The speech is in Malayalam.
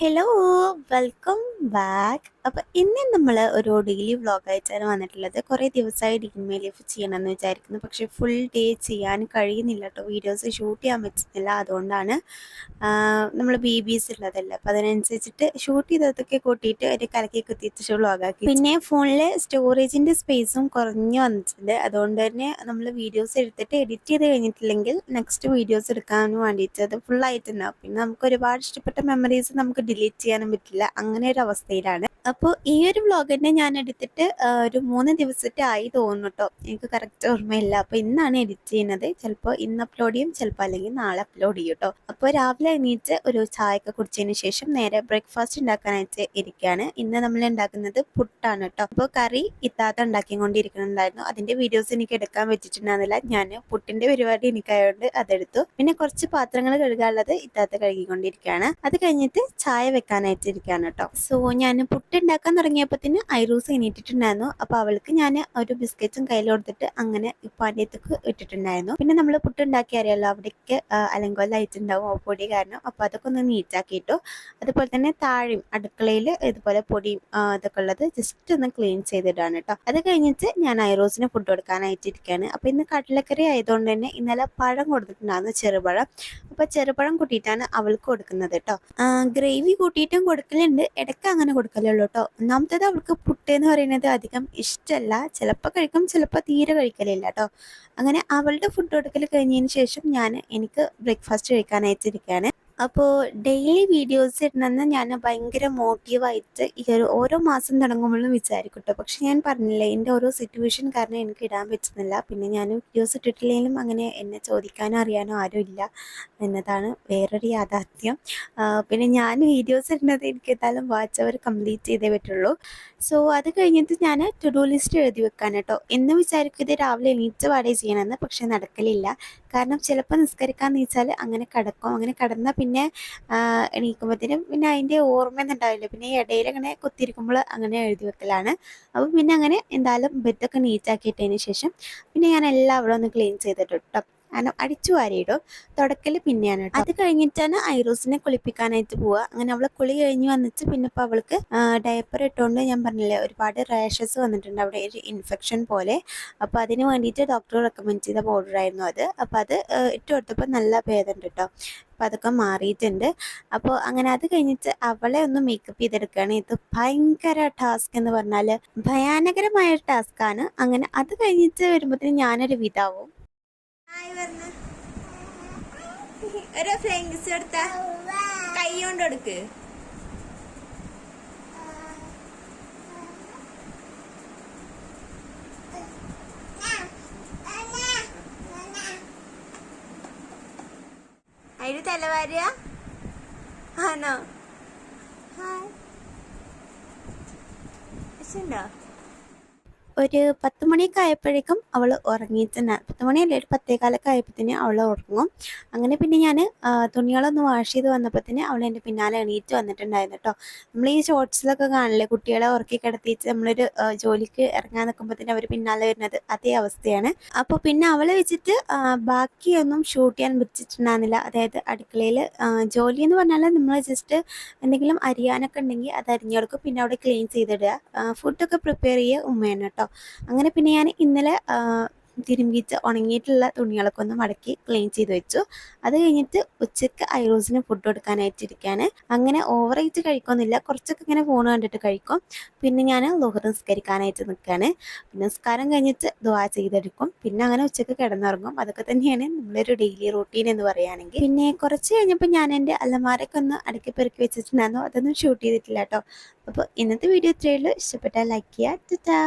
Hello, welcome back. അപ്പോൾ ഇന്ന് നമ്മൾ ഒരു ഡെയിലി വ്ളോഗായിട്ടാണ് വന്നിട്ടുള്ളത്. കുറേ ദിവസമായി ഡിഗ്രി ലൈഫ് ചെയ്യണമെന്ന് വിചാരിക്കുന്നു, പക്ഷേ ഫുൾ ഡേ ചെയ്യാൻ കഴിയുന്നില്ല കേട്ടോ. വീഡിയോസ് ഷൂട്ട് ചെയ്യാൻ പറ്റുന്നില്ല. അതുകൊണ്ടാണ് നമ്മൾ ബേബീസ് ഉള്ളതല്ല, അപ്പോൾ അതിനനുസരിച്ചിട്ട് ഷൂട്ട് ചെയ്തതൊക്കെ കൂട്ടിയിട്ട് ഒരു കലക്കി കുത്തിയിട്ട് വ്ളോഗാക്കി. പിന്നെ ഫോണിൽ സ്റ്റോറേജിൻ്റെ സ്പേസും കുറഞ്ഞു വന്നിട്ടുണ്ട്. അതുകൊണ്ട് തന്നെ നമ്മൾ വീഡിയോസ് എടുത്തിട്ട് എഡിറ്റ് ചെയ്ത് കഴിഞ്ഞിട്ടില്ലെങ്കിൽ നെക്സ്റ്റ് വീഡിയോസ് എടുക്കാൻ വേണ്ടിയിട്ട് അത് ഫുള്ളായിട്ടുണ്ടാവും. പിന്നെ നമുക്ക് ഒരുപാട് ഇഷ്ടപ്പെട്ട മെമ്മറീസ് നമുക്ക് ഡിലീറ്റ് ചെയ്യാനും പറ്റില്ല. അങ്ങനെ ഒരു അവസ്ഥയിലാണ്. അപ്പോൾ ഈ ഒരു വ്ളോഗ് തന്നെ ഞാൻ എടുത്തിട്ട് ഒരു 3 ദിവസത്തെ ആയി തോന്നുന്നു കേട്ടോ. എനിക്ക് കറക്റ്റ് ഓർമ്മയില്ല. അപ്പോൾ ഇന്നാണ് എഡിറ്റ് ചെയ്യുന്നത്. ചിലപ്പോൾ ഇന്ന് അപ്ലോഡ് ചെയ്യും, ചിലപ്പോൾ അല്ലെങ്കിൽ നാളെ അപ്ലോഡ് ചെയ്യും കേട്ടോ. അപ്പോൾ രാവിലെ എണീറ്റ് ഒരു ചായയൊക്കെ കുടിച്ചതിന് ശേഷം നേരെ ബ്രേക്ക്ഫാസ്റ്റ് ഉണ്ടാക്കാനായിട്ട് ഇരിക്കുകയാണ്. ഇന്ന് നമ്മൾ ഉണ്ടാക്കുന്നത് പുട്ടാണ് കേട്ടോ. അപ്പോൾ കറി ഇത്താത്ത ഉണ്ടാക്കിക്കൊണ്ടിരിക്കുന്നുണ്ടായിരുന്നു. അതിൻ്റെ വീഡിയോസ് എനിക്ക് എടുക്കാൻ പറ്റിയിട്ടുണ്ടായിരുന്നില്ല. ഞാൻ പുട്ടിൻ്റെ പരിപാടി എനിക്കായതുകൊണ്ട് അതെടുത്തു. പിന്നെ കുറച്ച് പാത്രങ്ങൾ കഴുകാനുള്ളത് ഇത്താത്ത കഴുകിക്കൊണ്ടിരിക്കുകയാണ്. അത് കഴിഞ്ഞിട്ട് ചായ വെക്കാനായിട്ട് ഇരിക്കുകയാണ് കേട്ടോ. സോ ഞാൻ പുട്ട് ഉണ്ടാക്കാൻ തുടങ്ങിയപ്പോൾ ഐറൂസ് എണീറ്റിട്ടുണ്ടായിരുന്നു. അപ്പോൾ അവൾക്ക് ഞാൻ ഒരു ബിസ്ക്കറ്റും കയ്യിൽ കൊടുത്തിട്ട് അങ്ങനെ ഇപ്പാൻ്റെ അടുത്തേക്ക് ഇട്ടിട്ടുണ്ടായിരുന്നു. പിന്നെ നമ്മൾ പുട്ട് ഉണ്ടാക്കി അറിയാമല്ലോ, അവിടേക്ക് അലങ്കോലായിട്ടുണ്ടാവും പൊടി കാരണം. അപ്പോൾ അതൊക്കെ ഒന്ന് നീറ്റാക്കിയിട്ടു. അതുപോലെ തന്നെ താഴെയും അടുക്കളയിൽ ഇതുപോലെ പൊടിയും ഇതൊക്കെ ഉള്ളത് ജസ്റ്റ് ഒന്ന് ക്ലീൻ ചെയ്തിടാണ് കേട്ടോ. അത് കഴിഞ്ഞിട്ട് ഞാൻ ഐറോസിന് ഫുഡ് കൊടുക്കാനായിട്ട് ഇരിക്കുകയാണ്. അപ്പോൾ ഇന്ന് കടലക്കറി ആയതുകൊണ്ട് തന്നെ ഇന്നലെ പഴം കൊടുത്തിട്ടുണ്ടായിരുന്നു, ചെറുപഴം. അപ്പോൾ ചെറുപഴം കൂട്ടിയിട്ടാണ് അവൾക്ക് കൊടുക്കുന്നത് കേട്ടോ. ഗ്രേവി കൂട്ടിയിട്ടും കൊടുക്കലുണ്ട്, ഇടയ്ക്ക് അങ്ങനെ കൊടുക്കലുള്ളൂ കേട്ടോ. ഒന്നാമത്തേത് അവൾക്ക് പുട്ട് എന്ന് പറയുന്നത് അധികം ഇഷ്ടമല്ല. ചിലപ്പോൾ കഴിക്കും, ചിലപ്പോൾ തീരെ കഴിക്കലില്ല കേട്ടോ. അങ്ങനെ അവളുടെ ഫുഡ് കൊടുക്കൽ കഴിഞ്ഞതിന് ശേഷം എനിക്ക് ബ്രേക്ക്ഫാസ്റ്റ് കഴിക്കാനായിട്ടിരിക്കുകയാണ്. അപ്പോൾ ഡെയിലി വീഡിയോസ് ഇടണമെന്ന് ഞാൻ ഭയങ്കര മോട്ടീവായിട്ട് ഈ ഓരോ മാസം തുടങ്ങുമ്പോഴും വിചാരിക്കും കേട്ടോ. പക്ഷെ ഞാൻ പറഞ്ഞില്ലേ, എൻ്റെ ഓരോ സിറ്റുവേഷൻ കാരണം എനിക്ക് ഇടാൻ പറ്റുന്നില്ല. പിന്നെ ഞാൻ വീഡിയോസ് ഇട്ടിട്ടില്ലെങ്കിലും അങ്ങനെ എന്നെ ചോദിക്കാനോ അറിയാനോ ആരും ഇല്ല എന്നതാണ് വേറൊരു യാഥാർത്ഥ്യം. പിന്നെ ഞാൻ വീഡിയോസ് ഇടുന്നത് എനിക്ക് എന്തായാലും വാച്ച് അവർ കംപ്ലീറ്റ് ചെയ്തേ പറ്റുള്ളൂ. സോ അത് കഴിഞ്ഞിട്ട് ഞാൻ ടു ഡു ലിസ്റ്റ് എഴുതി വെക്കാൻ കേട്ടോ. എന്ന് വിചാരിക്കും ഇത് രാവിലെ എണീറ്റ് പാടേ ചെയ്യണമെന്ന്, പക്ഷെ നടക്കലില്ല. കാരണം ചിലപ്പോൾ നിസ്കരിക്കാമെന്ന് വെച്ചാൽ അങ്ങനെ കിടക്കും. അങ്ങനെ കിടന്നാൽ പിന്നെ എണീക്കുമ്പോഴത്തേനും പിന്നെ അതിൻ്റെ ഓർമ്മയൊന്നും ഉണ്ടാവില്ല. പിന്നെ ഈ ഇടയിൽ അങ്ങനെ കുത്തിയിരിക്കുമ്പോൾ അങ്ങനെ എഴുതി വെക്കലാണ്. അപ്പോൾ പിന്നെ അങ്ങനെ എന്തായാലും ബെഡൊക്കെ നീറ്റാക്കിയിട്ടതിന് ശേഷം പിന്നെ ഞാൻ എല്ലാം അവിടെ ഒന്ന് ക്ലീൻ ചെയ്തിട്ട് കേട്ടോ. കാരണം അടിച്ചു വാരിയിടും. തുടക്കൽ പിന്നെയാണ് കേട്ടോ. അത് കഴിഞ്ഞിട്ടാണ് ഐറോസിനെ കുളിപ്പിക്കാനായിട്ട് പോവുക. അങ്ങനെ അവളെ കുളി കഴിഞ്ഞ് വന്നിട്ട് പിന്നെ ഇപ്പോൾ അവൾക്ക് ഡയപ്പർ ഇട്ടുകൊണ്ട് ഞാൻ പറഞ്ഞില്ലേ ഒരുപാട് റാഷസ് വന്നിട്ടുണ്ട്, അവിടെ ഒരു ഇൻഫെക്ഷൻ പോലെ. അപ്പോൾ അതിന് വേണ്ടിയിട്ട് ഡോക്ടർ റെക്കമെൻഡ് ചെയ്ത പൗഡറായിരുന്നു അത്. അപ്പോൾ അത് ഇട്ട് കൊടുത്തപ്പോൾ നല്ല ഭേദമുണ്ട് കേട്ടോ. അപ്പോൾ അതൊക്കെ മാറിയിട്ടുണ്ട്. അപ്പോൾ അങ്ങനെ അത് കഴിഞ്ഞിട്ട് അവളെ ഒന്ന് മേക്കപ്പ് ചെയ്തെടുക്കുകയാണ്. ഇത് ഭയങ്കര ടാസ്ക് എന്ന് പറഞ്ഞാൽ ഭയാനകരമായ ടാസ്ക്കാണ്. അങ്ങനെ അത് കഴിഞ്ഞിട്ട് വരുമ്പോഴത്തേനും ഞാനൊരു വിധാവും. ഒരു ഫ്ലെങ്സ് എടുത്ത കൈ കൊണ്ട് എടുക്ക്. അതിന് തലവാരിയ ആണോ? ണ്ടോ? ഒരു 10 മണിയൊക്കെ ആയപ്പോഴേക്കും അവൾ ഉറങ്ങിയിട്ടുണ്ട്. 10 മണിയല്ല, ഒരു 10:15 ആയപ്പോഴത്തേന് അവൾ ഉറങ്ങും. അങ്ങനെ പിന്നെ ഞാൻ തുണികളൊന്ന് വാഷ് ചെയ്ത് വന്നപ്പോഴത്തേന് അവൾ എൻ്റെ പിന്നാലെ എണീറ്റ് വന്നിട്ടുണ്ടായിരുന്നു കേട്ടോ. നമ്മൾ ഈ ഷോർട്സിലൊക്കെ കാണില്ലേ, കുട്ടികളെ ഉറക്കി കിടത്തിയിട്ട് നമ്മളൊരു ജോലിക്ക് ഇറങ്ങാൻ നിൽക്കുമ്പോഴത്തേന് അവർ പിന്നാലെ വരുന്നത്, അതേ അവസ്ഥയാണ്. അപ്പോൾ പിന്നെ അവളെ വെച്ചിട്ട് ബാക്കിയൊന്നും ഷൂട്ട് ചെയ്യാൻ പറ്റിയിട്ടുണ്ടായിരുന്നില്ല. അതായത് അടുക്കളയിൽ ജോലി എന്ന് പറഞ്ഞാൽ നമ്മൾ ജസ്റ്റ് എന്തെങ്കിലും അരിയാനൊക്കെ ഉണ്ടെങ്കിൽ അത് അരിഞ്ഞെടുക്കും, പിന്നെ അവിടെ ക്ലീൻ ചെയ്തിടുക, ഫുഡൊക്കെ പ്രിപ്പയർ ചെയ്യുക ഉമ്മയാണ് കേട്ടോ. അങ്ങനെ പിന്നെ ഞാൻ ഇന്നലെ തിരുമ്പിച്ച് ഉണങ്ങിയിട്ടുള്ള തുണികളൊക്കെ ഒന്ന് മടക്കി ക്ലീൻ ചെയ്ത് വെച്ചു. അത് കഴിഞ്ഞിട്ട് ഉച്ചയ്ക്ക് ഐറോസിന് ഫുഡ് കൊടുക്കാനായിട്ടിരിക്കുകയാണ്. അങ്ങനെ ഓവറായിട്ട് കഴിക്കൊന്നുമില്ല, കുറച്ചൊക്കെ ഇങ്ങനെ ഫോൺ കണ്ടിട്ട് കഴിക്കും. പിന്നെ ഞാൻ ളുഹർ നിസ്കരിക്കാനായിട്ട് നിൽക്കുകയാണ്. പിന്നെ നിസ്കാരം കഴിഞ്ഞിട്ട് ദുആ ചെയ്തെടുക്കും. പിന്നെ അങ്ങനെ ഉച്ചയ്ക്ക് കിടന്നുറങ്ങും. അതൊക്കെ തന്നെയാണ് നമ്മളൊരു ഡെയിലി റൂട്ടീൻ എന്ന് പറയുകയാണെങ്കിൽ. പിന്നെ കുറച്ച് കഴിഞ്ഞപ്പോൾ ഞാൻ എൻ്റെ അലമാരൊക്കെ ഒന്ന് അടുക്കി പെറുക്കി വെച്ചിട്ടുണ്ടായിരുന്നു. അതൊന്നും ഷൂട്ട് ചെയ്തിട്ടില്ല കേട്ടോ. അപ്പോൾ ഇന്നത്തെ വീഡിയോ ഇത്രയേ ഉള്ളൂ. ഇഷ്ടപ്പെട്ടാൽ ലൈക്ക് ചെയ്യുക. ടാറ്റാ.